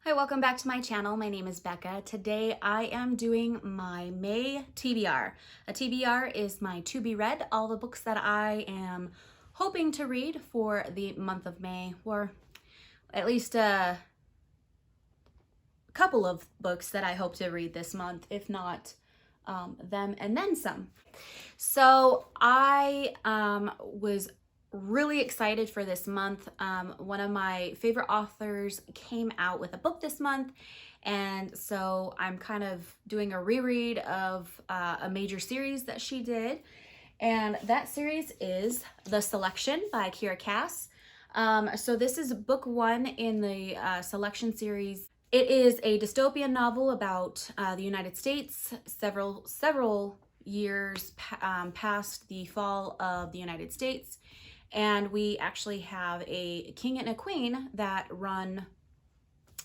Hi, welcome back to my channel. My name is Becca. Today I am doing my May TBR. A TBR is my to be read, all the books that I am hoping to read for the month of May, or at least a couple of books that I hope to read this month, if not them and then some. So I was really excited for this month. One of my favorite authors came out with a book this month, and so I'm kind of doing a reread of a major series that she did, and that series is The Selection by Kira Cass. So this is book one in the Selection series. It is a dystopian novel about the United States, several years past the fall of the United States. And we actually have a king and a queen that run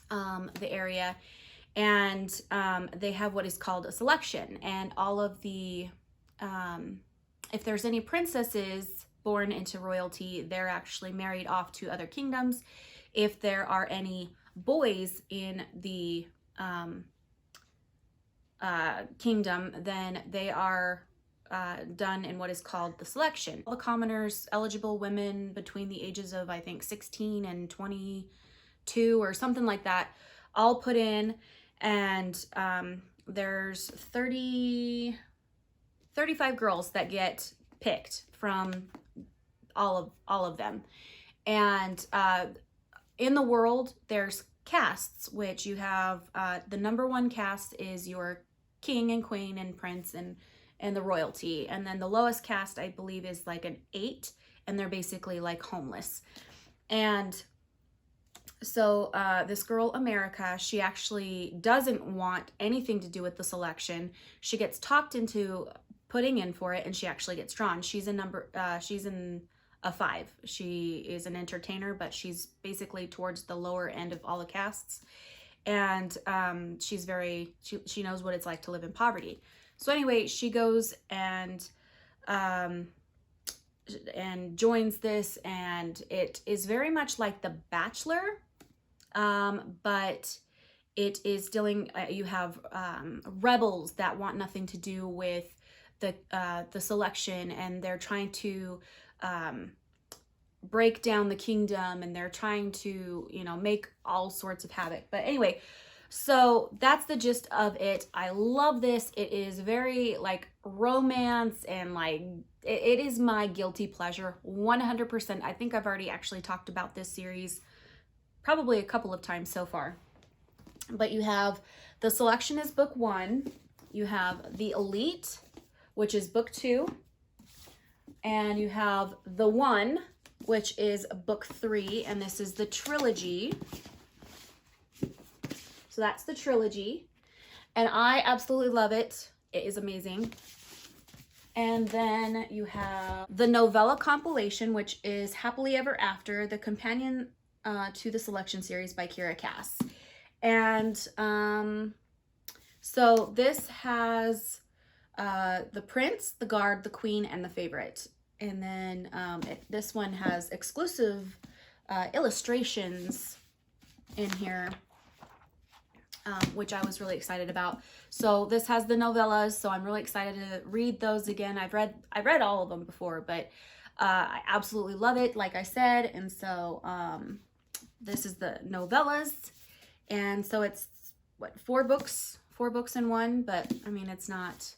the area, and they have what is called a selection. And all of the, if there's any princesses born into royalty, they're actually married off to other kingdoms. If there are any boys in the kingdom, then they are done in what is called the selection. All the commoners, eligible women between the ages of, I think, 16 and 22 or something like that, all put in, and there's 35 girls that get picked from all of them. And in the world, there's castes, which you have the number one caste is your king and queen and prince and the royalty, and then the lowest caste, I believe, is like an 8, and they're basically like homeless. And so this girl America, she actually doesn't want anything to do with the selection. She gets talked into putting in for it, and she actually gets drawn. She's in a 5. She is an entertainer, but she's basically towards the lower end of all the castes, and she knows what it's like to live in poverty. So anyway, she goes and joins this, and it is very much like The Bachelor, but it is dealing. You have rebels that want nothing to do with the selection, and they're trying to break down the kingdom, and they're trying to, make all sorts of havoc. But anyway. So that's the gist of it. I love this. It is very like romance, and like it is my guilty pleasure 100%. I think I've already actually talked about this series probably a couple of times so far. But you have The Selection is book 1. You have The Elite, which is book 2. And you have The One, which is book 3. And this is the trilogy. So that's the trilogy, and I absolutely love it. It is amazing. And then you have the novella compilation, which is Happily Ever After, the companion to the Selection series by Kira Cass. And so this has the prince, the guard, the queen, and the favorite. And then this one has exclusive illustrations in here, which I was really excited about. So this has the novellas, so I'm really excited to read those again. I've read all of them before, but I absolutely love it, like I said. And so this is the novellas, and so it's what, 4 books in one. But I mean, it's not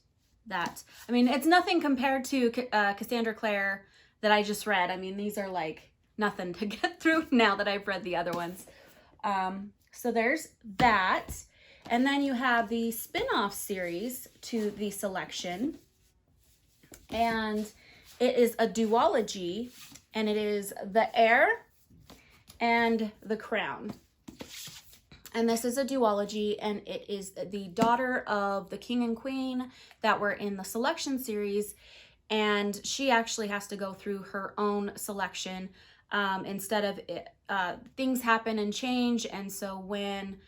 that. I mean, it's nothing compared to Cassandra Clare that I just read. I mean, these are like nothing to get through now that I've read the other ones. So there's that. And then you have the spin-off series to The Selection. And it is a duology, and it is The Heir and The Crown. And this is a duology, and it is the daughter of the king and queen that were in the Selection series. And she actually has to go through her own selection. Instead of it, things happen and change, and so when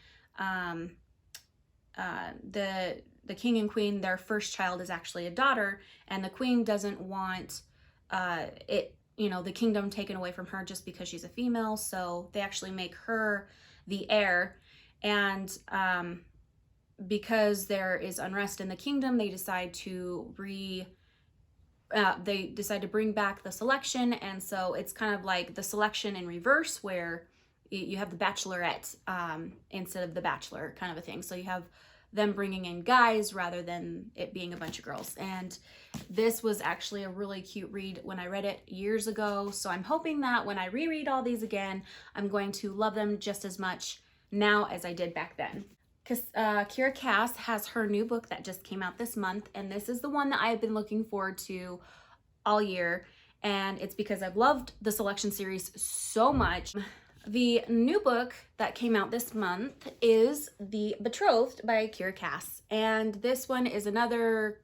the king and queen, their first child is actually a daughter, and the queen doesn't want the kingdom taken away from her just because she's a female, so they actually make her the heir, And because there is unrest in the kingdom, they decide to bring back the selection. And so it's kind of like the selection in reverse, where you have the bachelorette instead of the bachelor, kind of a thing. So you have them bringing in guys rather than it being a bunch of girls. And this was actually a really cute read when I read it years ago. So I'm hoping that when I reread all these again, I'm going to love them just as much now as I did back then. Kira Cass has her new book that just came out this month, and this is the one that I have been looking forward to all year, and it's because I've loved the Selection series so much. The new book that came out this month is The Betrothed by Kira Cass, and this one is another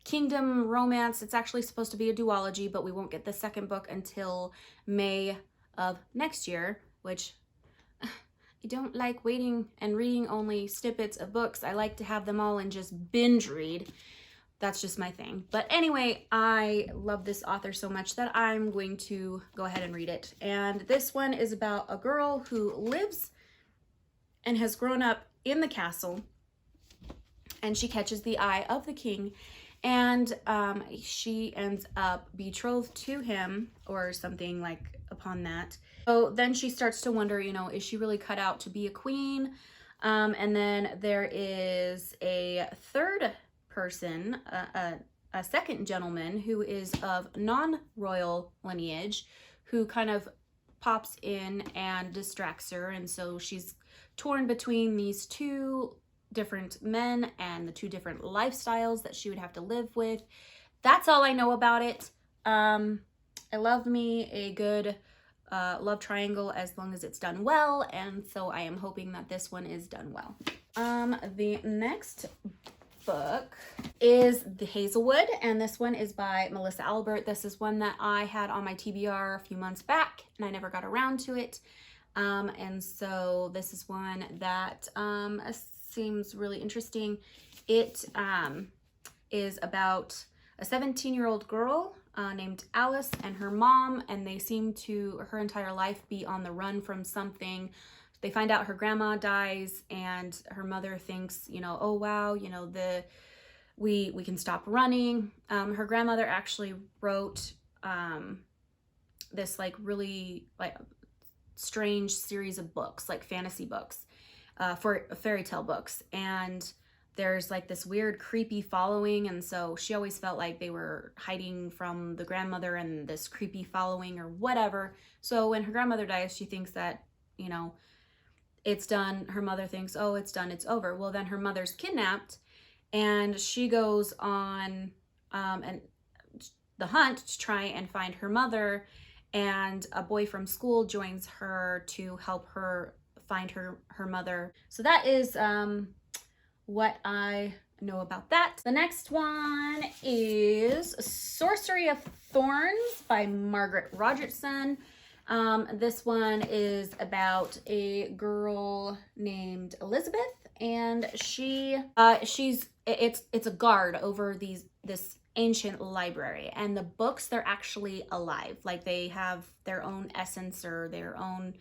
kingdom romance. It's actually supposed to be a duology, but we won't get the second book until May of next year, which I don't like waiting and reading only snippets of books. I like to have them all and just binge read. That's just my thing. But anyway, I love this author so much that I'm going to go ahead and read it. And this one is about a girl who lives and has grown up in the castle, and she catches the eye of the king, and she ends up betrothed to him or something like upon that. So then she starts to wonder, you know, is she really cut out to be a queen? And then there is a third person, a second gentleman who is of non-royal lineage, who kind of pops in and distracts her. And so she's torn between these two different men and the two different lifestyles that she would have to live with. That's all I know about it. I love me a good love triangle as long as it's done well, and so I am hoping that this one is done well. The next book is The Hazelwood, and this one is by Melissa Albert. This is one that I had on my TBR a few months back, and I never got around to it. And so this is one that seems really interesting. It is about a 17-year-old girl named Alice and her mom, and they seem to her entire life be on the run from something. They find out her grandma dies, and her mother thinks, you know, oh wow, you know, we can stop running. Her grandmother actually wrote this like really like strange series of books, like fantasy books, for fairy tale books, and there's like this weird creepy following, and so she always felt like they were hiding from the grandmother and this creepy following or whatever. So when her grandmother dies, she thinks that, you know, it's done. Her mother thinks, oh, it's done, it's over. Well, then her mother's kidnapped, and she goes on and the hunt to try and find her mother, and a boy from school joins her to help her find her mother. So that is what I know about that. The next one is Sorcery of Thorns by Margaret Rogerson. This one is about a girl named Elizabeth, and it's a guard over this ancient library, and the books, they're actually alive. Like they have their own essence or their own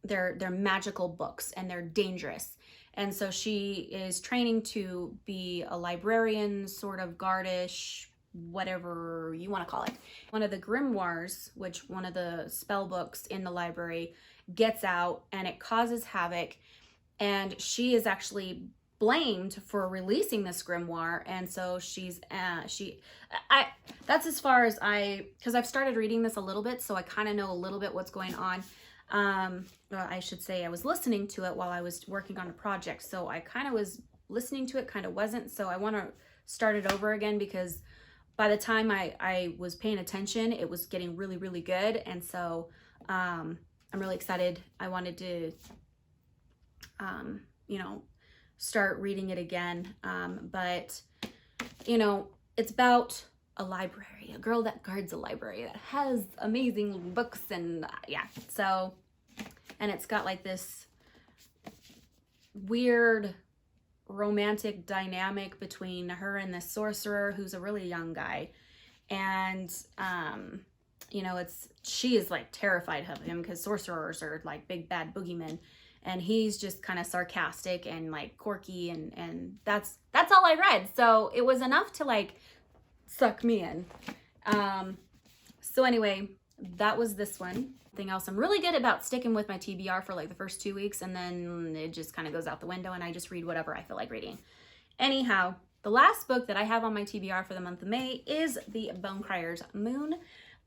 they're magical books, and they're dangerous. And so she is training to be a librarian, sort of guardish, whatever you want to call it. One of the grimoires, which one of the spell books in the library, gets out, and it causes havoc, and she is actually blamed for releasing this grimoire. And so that's as far as because I've started reading this a little bit, so I kind of know a little bit what's going on. Well, I should say I was listening to it while I was working on a project, so I kind of was listening to it, kind of wasn't. So I want to start it over again, because by the time I was paying attention, it was getting really, really good. And so I'm really excited. I wanted to you know, start reading it again. But you know, it's about a library, a girl that guards a library that has amazing books, and yeah, so, and it's got like this weird romantic dynamic between her and this sorcerer who's a really young guy, and you know, she is like terrified of him because sorcerers are like big bad boogeymen. and he's just kind of sarcastic and like quirky, and that's all I read. So it was enough to like suck me in. So anyway, that was this one. Thing else, I'm really good about sticking with my TBR for like the first 2 weeks, and then it just kind of goes out the window and I just read whatever I feel like reading. Anyhow, the last book that I have on my TBR for the month of May is The Bone Crier's Moon.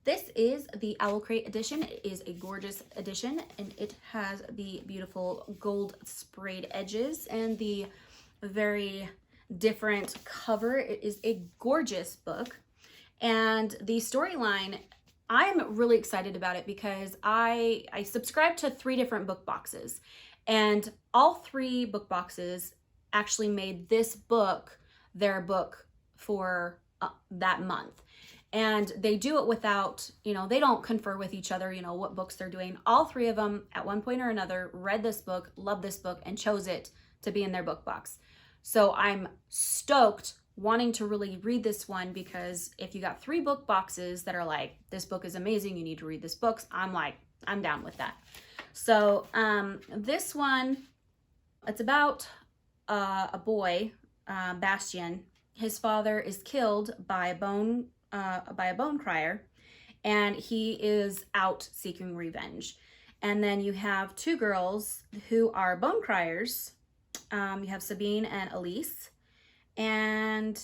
This is the Owl Crate edition. It is a gorgeous edition, and it has the beautiful gold sprayed edges and the very different cover. It is a gorgeous book, and the storyline, I'm really excited about it because I subscribe to 3 different book boxes, and all 3 book boxes actually made this book their book for that month. And they do it without, you know, they don't confer with each other, you know, what books they're doing. All 3 of them at one point or another read this book, loved this book, and chose it to be in their book box. So I'm stoked, wanting to really read this one, because if you got 3 book boxes that are like, this book is amazing, you need to read this book, I'm like, I'm down with that. So this one, it's about a boy, Bastian. His father is killed by a bone crier, and he is out seeking revenge. And then you have 2 girls who are bone criers. You have Sabine and Elise, and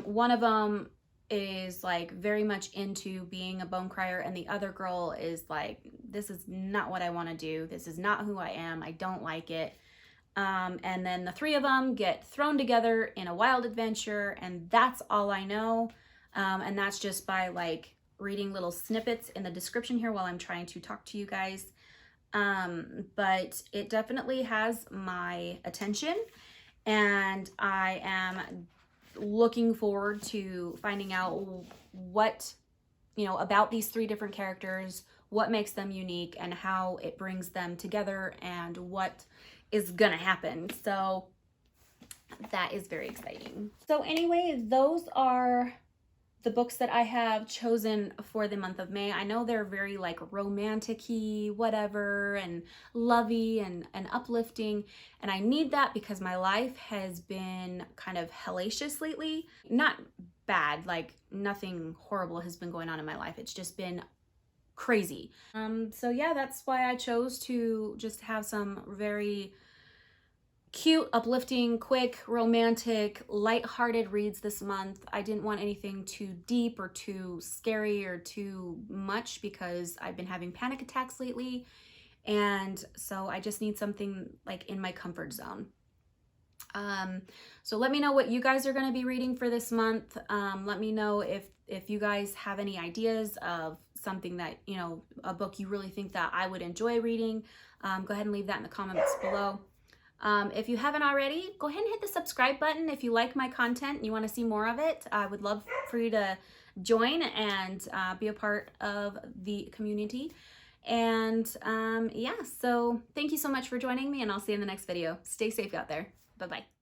one of them is like very much into being a bone crier, and the other girl is like, this is not what I want to do, this is not who I am, I don't like it. And then the 3 of them get thrown together in a wild adventure, and that's all I know. And that's just by like reading little snippets in the description here while I'm trying to talk to you guys. But it definitely has my attention, and I am looking forward to finding out what, you know, about these 3 different characters, what makes them unique, and how it brings them together, and what is gonna happen. So that is very exciting. So anyway, those are the books that I have chosen for the month of May. I know they're very like romantic-y, whatever, and lovey and uplifting, and I need that because my life has been kind of hellacious lately. Not bad, like nothing horrible has been going on in my life, it's just been crazy. So yeah, that's why I chose to just have some very cute, uplifting, quick, romantic, light-hearted reads this month. I didn't want anything too deep or too scary or too much because I've been having panic attacks lately, and so I just need something like in my comfort zone. So let me know what you guys are going to be reading for this month. Let me know if you guys have any ideas of something that, you know, a book you really think that I would enjoy reading. Go ahead and leave that in the comments below. If you haven't already, go ahead and hit the subscribe button if you like my content and you want to see more of it. I would love for you to join and be a part of the community. And yeah, so thank you so much for joining me, and I'll see you in the next video. Stay safe out there. Bye-bye.